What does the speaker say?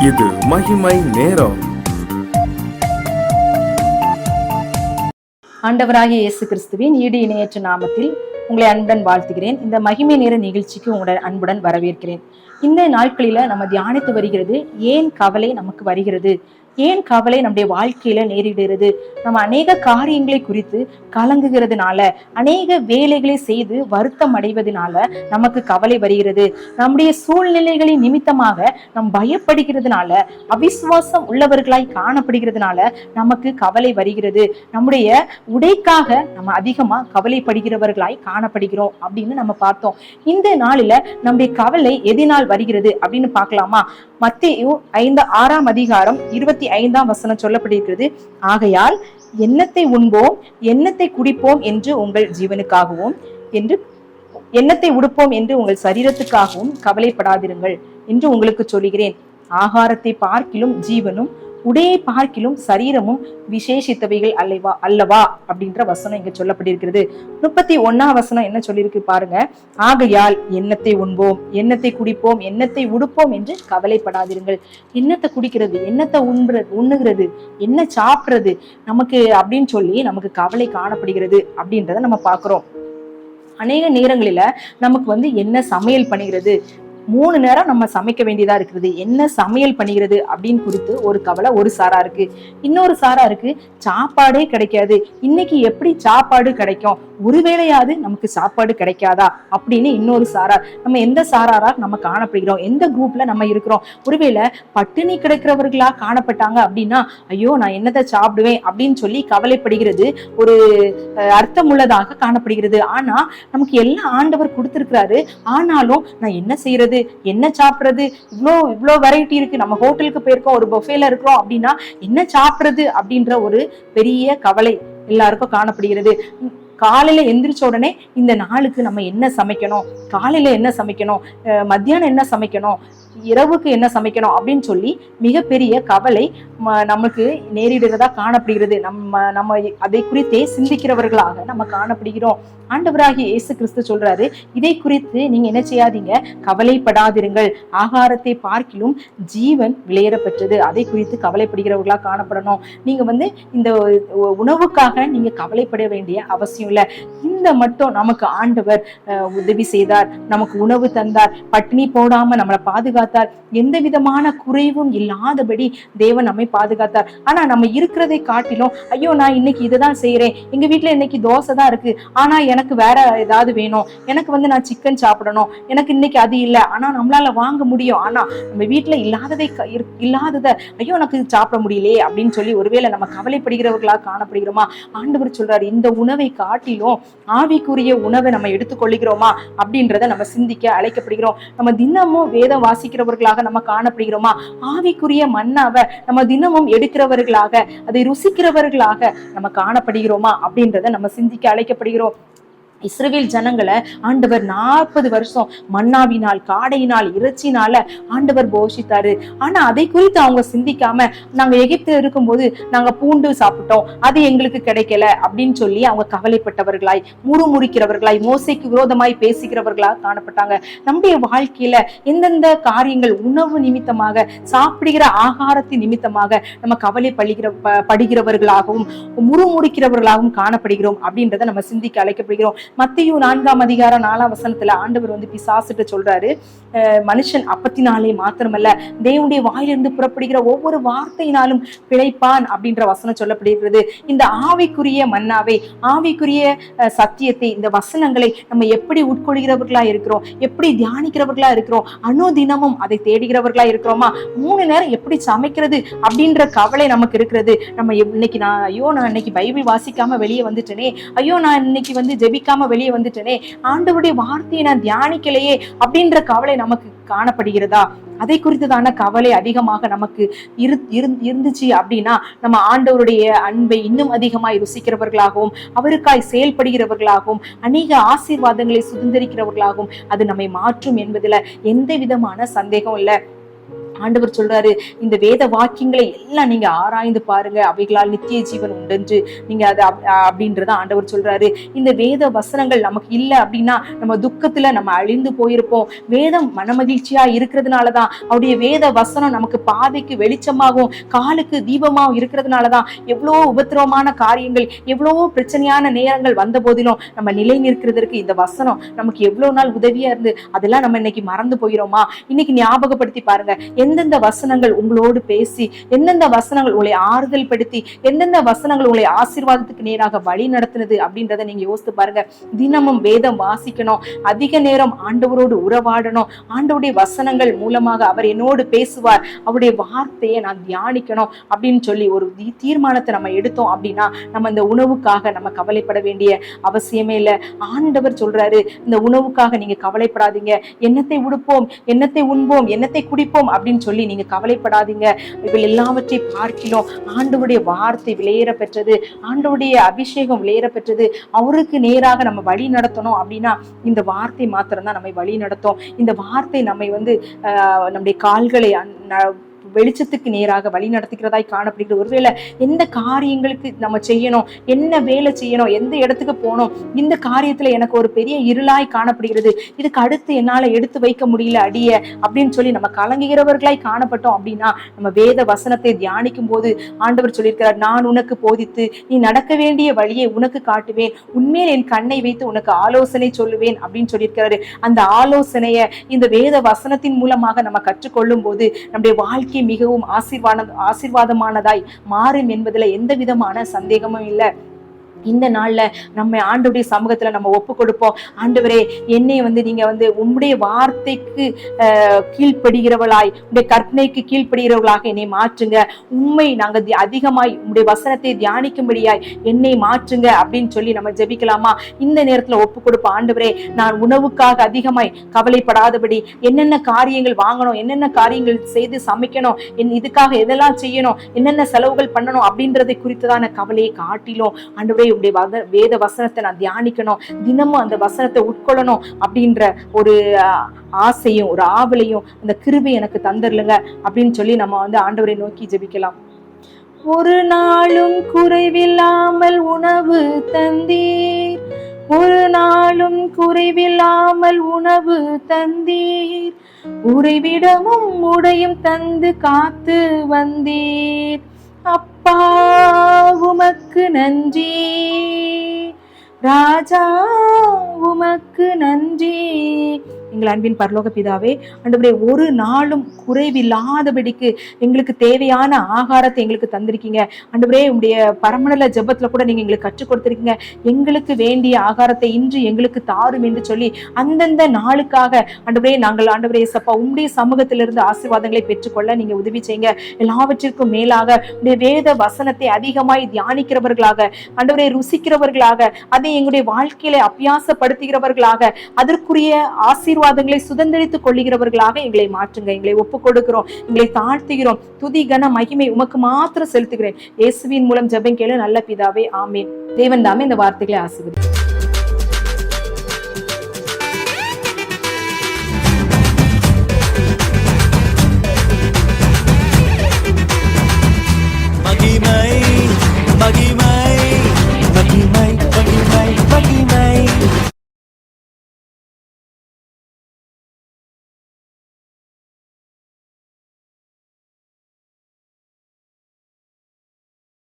இது மகிமை நேரம். ஆண்டவராகிய இயேசு கிறிஸ்துவின் ஈடு இணையற்ற நாமத்தில் உங்களை அன்புடன் வாழ்த்துகிறேன். இந்த மகிமை நேர நிகழ்ச்சிக்கு உங்களை அன்புடன் வரவேற்கிறேன். இந்த நாட்களில நம்ம தியானித்து வருகிறது, ஏன் கவலை நமக்கு வருகிறது, ஏன் கவலை நம்முடைய வாழ்க்கையில நேரிடுகிறது. நம்ம அநேக காரியங்களை குறித்து கலங்குகிறதுனால, அநேக வேலைகளை செய்து வருத்தம் அடைவதனால நமக்கு கவலை வருகிறது. நம்முடைய சூழ்நிலைகளின் நிமித்தமாக நம் பயப்படுகிறதுனால, அவிசுவாசம் உள்ளவர்களாய் காணப்படுகிறதுனால நமக்கு கவலை வருகிறது. நம்முடைய உடைக்காக நம்ம அதிகமா கவலைப்படுகிறவர்களாய் காணப்படுகிறோம் அப்படின்னு நம்ம பார்த்தோம். இந்த நாளில நம்முடைய கவலை எதினால் வருகிறது அப்படின்னு பார்க்கலாமா? மத்தேயு 6ஆம் அதிகாரம் 25ஆம் வசனம் சொல்லப்பட்டிருக்கிறது. ஆகையால் எண்ணத்தை உண்போம், எண்ணத்தை குடிப்போம் என்று உங்கள் ஜீவனுக்காகவும், என்று எண்ணத்தை உடுப்போம் என்று உங்கள் சரீரத்துக்காகவும் கவலைப்படாதிருங்கள் என்று உங்களுக்கு சொல்லுகிறேன். ஆகாரத்தை பார்க்கிலும் ஜீவனும், உடையை பார்க்கிலும் சரீரமும் விசேஷித்தவைகள் அல்லவா அப்படின்ற வசனம் இங்க சொல்லப்பட்டிருக்கிறது. 31ஆம் வசனம் என்ன சொல்லியிருக்கு பாருங்க. ஆகையால் எண்ணத்தை உண்போம், எண்ணத்தை குடிப்போம், எண்ணத்தை உடுப்போம் என்று கவலைப்படாதிருங்கள். எண்ணத்தை குடிக்கிறது, எண்ணத்தை உண்ணுகிறது, என்ன சாப்பிடுறது நமக்கு அப்படின்னு சொல்லி நமக்கு கவலை காணப்படுகிறது அப்படின்றத நம்ம பாக்குறோம். அநேக நேரங்களில நமக்கு என்ன சமையல் பண்ணுகிறது, 3 நேரம் நம்ம சமைக்க வேண்டியதா இருக்குது, என்ன சமையல் பண்ணுகிறது அப்படின்னு குறித்து ஒரு கவலை ஒரு சாரா இருக்கு. இன்னொரு சாரா இருக்கு, சாப்பாடே கிடைக்காது, இன்னைக்கு எப்படி சாப்பாடு கிடைக்கும், ஒருவேளையாவது நமக்கு சாப்பாடு கிடைக்காதா அப்படின்னு இன்னொரு சாரார். நம்ம எந்த சாராரா நம்ம காணப்படுகிறோம், எந்த குரூப்ல நம்ம இருக்கிறோம்? ஒருவேளை பட்டினி கிடைக்கிறவர்களா காணப்பட்டாங்க அப்படின்னா, ஐயோ நான் என்னத்தை சாப்பிடுவேன் அப்படின்னு சொல்லி கவலைப்படுகிறது ஒரு அர்த்தம் உள்ளதாக காணப்படுகிறது. ஆனா நமக்கு எல்லாம் ஆண்டவர் கொடுத்திருக்கிறாரு, ஆனாலும் நான் என்ன செய்யறது, என்ன சாப்பிடுறது, இவ்வளோ வெரைட்டி இருக்கு, நம்ம ஹோட்டலுக்கு போயிருக்கோம், ஒரு புஃபேல இருக்கிறோம் அப்படின்னா என்ன சாப்பிடுறது அப்படின்ற ஒரு பெரிய கவலை எல்லாருக்கும் காணப்படுகிறது. காலையில எந்திரிச்ச உடனே இந்த நாளுக்கு நம்ம என்ன சமைக்கணும், காலையில என்ன சமைக்கணும், மத்தியானம் என்ன சமைக்கணும், இரவுக்கு என்ன சமைக்கணும் அப்படின்னு சொல்லி மிகப்பெரிய கவலை நமக்கு நேரிடுறதா காணப்படுகிறது. நம்ம அதை குறித்தே சிந்திக்கிறவர்களாக நம்ம காணப்படுகிறோம். ஆண்டவராகிய இயேசு கிறிஸ்து சொல்றாரு, இதை குறித்து நீங்க என்ன செய்யாதீங்க, கவலைப்படாதிருங்கள். ஆகாரத்தை பார்க்கிலும் ஜீவன் விளையேற பெற்றது, அதை குறித்து கவலைப்படுகிறவர்களா காணப்படணும். நீங்க இந்த உணவுக்காக நீங்க கவலைப்பட வேண்டிய அவசியம் இல்லை. இந்த மட்டும் நமக்கு ஆண்டவர் உதவி செய்தார், நமக்கு உணவு தந்தார், பட்டினி போடாம நம்மளை பாதுகாத்தார், எந்த விதமான குறைவும் இல்லாதபடி தேவன் நம்மை பாதுகாத்தார். ஆனா நம்ம இருக்கிறதை காட்டிலும், ஐயோ நான் இன்னைக்கு இதுதான் செய்யறேன், எங்க வீட்டுல இன்னைக்கு தோசை தான் இருக்கு, ஆனா எனக்கு வேற ஏதாவது வேணும், எனக்கு நான் சிக்கன் சாப்பிடணும், எனக்கு இன்னைக்கு அது இல்லை, ஆனா நம்மளால வாங்க முடியும், ஆனா நம்ம வீட்டுல இல்லாததை ஐயோ எனக்கு சாப்பிட முடியலையே அப்படின்னு சொல்லி ஒருவேளை நம்ம கவலைப்படுகிறவர்களா காணப்படுகிறோமா? ஆண்டவர் சொல்றாரு, இந்த உணவை காட்டிலும் ஆவிக்குரிய உணவை நம்ம எடுத்துக்கொள்ளுகிறோமா அப்படின்றத நம்ம சிந்திக்க அழைக்கப்படுகிறோம். நம்ம தினமும் வேதம் வாசிக்கிறவர்களாக நம்ம காணப்படுகிறோமா? ஆவிக்குரிய மன்னாவை நம்ம தினமும் எடுக்கிறவர்களாக, அதை ருசிக்கிறவர்களாக நம்ம காணப்படுகிறோமா அப்படின்றத நம்ம சிந்திக்க அழைக்கப்படுகிறோம். இஸ்ரவேல் ஜனங்களை ஆண்டவர் 40 வருஷம் மன்னாவினால், காடையினால், இறைச்சினால ஆண்டவர் போஷித்தாரு. ஆனா அதை குறித்து அவங்க சிந்திக்காம, நாங்க எகிப்து இருக்கும்போது நாங்க பூண்டு சாப்பிட்டோம், அது எங்களுக்கு கிடைக்கல அப்படின்னு சொல்லி அவங்க கவலைப்பட்டவர்களாய், முறுமுறுக்கிறவர்களாய், மோசைக்கு விரோதமாய் பேசுகிறவர்களாக காணப்பட்டாங்க. நம்முடைய வாழ்க்கையில எந்தெந்த காரியங்கள் உணவு நிமித்தமாக, சாப்பிடுகிற ஆகாரத்தின் நிமித்தமாக நம்ம கவலைப்படுகிறவர்களாகவும் முறுமுறுக்கிறவர்களாகவும் காணப்படுகிறோம் அப்படின்றத நம்ம சிந்திக்க அழைக்கப்படுகிறோம். மத்தேயு 4ஆம் அதிகாரம் 4ஆம் வசனத்துல ஆண்டவர் பிசாசுட்டு சொல்றாரு, மனுஷன் அப்பத்தினாலே மாத்திரமல்ல தேவனுடைய வாயிலிருந்து புறப்படுகிற ஒவ்வொரு வார்த்தையினாலும் பிழைப்பான் அப்படின்ற வசனம் சொல்லப்படுகிறது. இந்த ஆவிக்குரிய மன்னாவை, ஆவிக்குரிய சத்தியத்தை, இந்த வசனங்களை நம்ம எப்படி உட்கொள்கிறவர்களா இருக்கிறோம், எப்படி தியானிக்கிறவர்களா இருக்கிறோம், அனுதினமும் அதை தேடுகிறவர்களா இருக்கிறோமா? 3 நேரம் எப்படி சமைக்கிறது அப்படின்ற கவலை நமக்கு இருக்கிறது. நம்ம இன்னைக்கு நான் இன்னைக்கு பைபிள் வாசிக்காம வெளியே வந்துட்டேனே, ஐயோ நான் இன்னைக்கு ஜெபிக்காம வெளியே வந்துட்டேனே, ஆண்டவருடைய வார்த்தையை நான் தியானிக்கலையே அப்படின்ற கவலை நமக்கு காணப்படுகிறதா? அதை குறித்துதான கவலை அதிகமாக நமக்கு இருந்துச்சு அப்படின்னா, நம்ம ஆண்டவருடைய அன்பை இன்னும் அதிகமாய் ருசிக்கிறவர்களாகவும், அவருக்காய் செயல்படுகிறவர்களாகவும், அநேக ஆசீர்வாதங்களை சுதந்திரிக்கிறவர்களாகவும் அது நம்மை மாற்றும் என்பதுல எந்த விதமான சந்தேகம் இல்லை. ஆண்டவர் சொல்றாரு, இந்த வேத வாக்கியங்களை எல்லாம் நீங்க ஆராய்ந்து பாருங்க, அவைகளால் நித்திய ஜீவன் உண்டு நீங்க அது அப்படின்றத ஆண்டவர் சொல்றாரு. இந்த வேத வசனங்கள் நமக்கு இல்லை அப்படின்னா நம்ம துக்கத்துல நம்ம அழிந்து போயிருப்போம். வேதம் மனமகிழ்ச்சியா இருக்கிறதுனாலதான், அவருடைய வேத வசனம் நமக்கு பாதைக்கு வெளிச்சமாகவும் காலுக்கு தீபமாகவும் இருக்கிறதுனாலதான் எவ்வளோ உபத்திரவமான காரியங்கள், எவ்வளவோ பிரச்சனையான நேரங்கள் வந்த போதிலும் நம்ம நிலை நிற்கிறதுக்கு இந்த வசனம் நமக்கு எவ்வளவு நாள் உதவியா இருந்து அதெல்லாம் நம்ம இன்னைக்கு மறந்து போயிரோமா? இன்னைக்கு ஞாபகப்படுத்தி பாருங்க, எந்தெந்த வசனங்கள் உங்களோடு பேசி, எந்தெந்த வசனங்கள் உங்களை ஆறுதல் படுத்தி, எந்தெந்த வசனங்கள் உங்களை ஆசீர்வாதத்துக்கு நேராக வழி நடத்தினது அப்படின்றத நீங்க யோசித்து பாருங்க. தினமும் வேதம் வாசிக்கணும், அதிக நேரம் ஆண்டவரோடு உறவாடணும். ஆண்டவருடைய வசனங்கள் மூலமாக அவர் என்னோடு பேசுவார், அவருடைய வார்த்தையை நான் தியானிக்கணும் அப்படின்னு சொல்லி ஒரு தீர்மானத்தை நம்ம எடுத்தோம் அப்படின்னா நம்ம இந்த உணவுக்காக நம்ம கவலைப்பட வேண்டிய அவசியமே இல்லை. ஆண்டவர் சொல்றாரு, இந்த உணவுக்காக நீங்க கவலைப்படாதீங்க, என்னத்தை உடுப்போம், என்னத்தை உண்போம், என்னத்தை குடிப்போம் அப்படின்னு சொல்லி நீங்க கவலைப்படாதீங்க. இவள் எல்லாவற்றை பார்க்கிறோம். ஆண்டவருடைய வார்த்தை விலையேற பெற்றது, ஆண்டவருடைய அபிஷேகம் விலையேற பெற்றது. அவருக்கு நேராக நம்ம வழி நடத்தணும் அப்படின்னா இந்த வார்த்தை மாத்திரம்தான் நம்மை வழி நடத்தும். இந்த வார்த்தை நம்மை நம்முடைய கால்களை வெளிச்சத்துக்கு நேராக வழி நடத்துகிறதாய் காணப்படுகிறது. ஒருவேளை எந்த காரியங்களுக்கு நம்ம செய்யணும், என்ன வேலை செய்யணும், எந்த இடத்துக்கு போகணும், இந்த காரியத்துல எனக்கு ஒரு பெரிய இருளாய் காணப்படுகிறது, இதுக்கு அடுத்து என்னால எடுத்து வைக்க முடியல அடிய அப்படின்னு சொல்லி நம்ம கலங்குகிறவர்களாய் காணப்பட்டோம் அப்படின்னா நம்ம வேத வசனத்தை தியானிக்கும் போது ஆண்டவர் சொல்லியிருக்கிறார், நான் உனக்கு போதித்து நீ நடக்க வேண்டிய வழியை உனக்கு காட்டுவேன், உண்மையில் என் கண்ணை வைத்து உனக்கு ஆலோசனை சொல்லுவேன் அப்படின்னு சொல்லியிருக்கிறாரு. அந்த ஆலோசனையை இந்த வேத வசனத்தின் மூலமாக நம்ம கற்றுக்கொள்ளும் போது நம்முடைய வாழ்க்கை மிகவும் ஆசீர்வாதமானதாய் மாறும் என்பதுல எந்த விதமான சந்தேகமும் இல்லை. இந்த நாள்ல நம்ம ஆண்டவருடைய சமூகத்துல நம்ம ஒப்பு கொடுப்போம். ஆண்டவரே, என்னை நீங்க உம்முடைய வார்த்தைக்கு கீழ்ப்படுகிறவளாய், உடைய கற்பனைக்கு கீழ்ப்படுகிறவர்களாக என்னை மாற்றுங்க. உண்மை நாங்க அதிகமாய் உம்முடைய வசனத்தை தியானிக்கும்படியாய் என்னை மாற்றுங்க அப்படின்னு சொல்லி நம்ம ஜெபிக்கலாமா? இந்த நேரத்துல ஒப்பு கொடுப்போம். ஆண்டவரே, நான் உணவுக்காக அதிகமாய் கவலைப்படாதபடி, என்னென்ன காரியங்கள் வாங்கணும், என்னென்ன காரியங்கள் செய்து சமைக்கணும், இதுக்காக எதெல்லாம் செய்யணும், என்னென்ன செலவுகள் பண்ணணும் அப்படின்றதை குறித்ததான கவலையை காட்டிலும் ஆண்டவரே உடைய வேத வசனத்தை நான் தியானிக்கணும், தினமும் அந்த வசனத்தை உட்கொள்ளணும் அப்படின்ற ஒரு ஆசையும் ஒரு ஆவலையும் அந்த கிருபை எனக்கு தந்துடலுங்க அப்படின்னு சொல்லி நம்ம ஆண்டவரை நோக்கி ஜெபிக்கலாம். ஒரு நாளும் குறைவில்லாமல் உணவு தந்தீர், ஒரு நாளும் குறைவில்லாமல் உணவு தந்தீர், உறைவிடமும் உடையும் தந்து காத்து வந்தீர். அப்பா உமக்கு நன்றி, ராஜா உமக்கு நன்றி. எங்கள் அன்பின் பரலோக பிதாவே, ஆண்டவரே, ஒரு நாளும் குறைவில்லாதபடிக்கு எங்களுக்கு தேவையான ஆகாரத்தை எங்களுக்கு தந்திருக்கீங்க. ஆண்டவரே, உங்களுடைய பரமண்டல ஜெபத்துல கூட நீங்க எங்களுக்கு கற்றுக் கொடுத்திருக்கீங்க. எங்களுக்கு வேண்டிய ஆகாரத்தை இன்று எங்களுக்கு தாரும் என்று சொல்லி அந்தந்த நாளுக்காக ஆண்டவரே நாங்கள் ஆண்டவரே சப்பா உங்களுடைய சமூகத்திலிருந்து ஆசீர்வாதங்களை பெற்றுக்கொள்ள நீங்க உதவி செய்யுங்க. எல்லாவற்றிற்கும் மேலாக உங்களுடைய வேத வசனத்தை அதிகமாய் தியானிக்கிறவர்களாக, ஆண்டவரே ருசிக்கிறவர்களாக, அதை எங்களுடைய வாழ்க்கையில அபியாசப்படுத்துகிறவர்களாக, அதற்குரிய ஆசீர்வாதங்களை சுதந்திரித்துக் கொள்ளுகிறவர்களாக எங்களை மாற்றுங்க. எங்களை ஒப்புக் கொடுக்கிறோம், எங்களை தாழ்த்துகிறோம். துதி கன மகிமை உமக்கு மாத்திரம் செலுத்துகிறேன். இயேசுவின் மூலம் ஜெபம் கேளு நல்ல பிதாவே, ஆமீன். தேவன் தாமே இந்த வார்த்தைகளை ஆசீர்வதிப்பார்.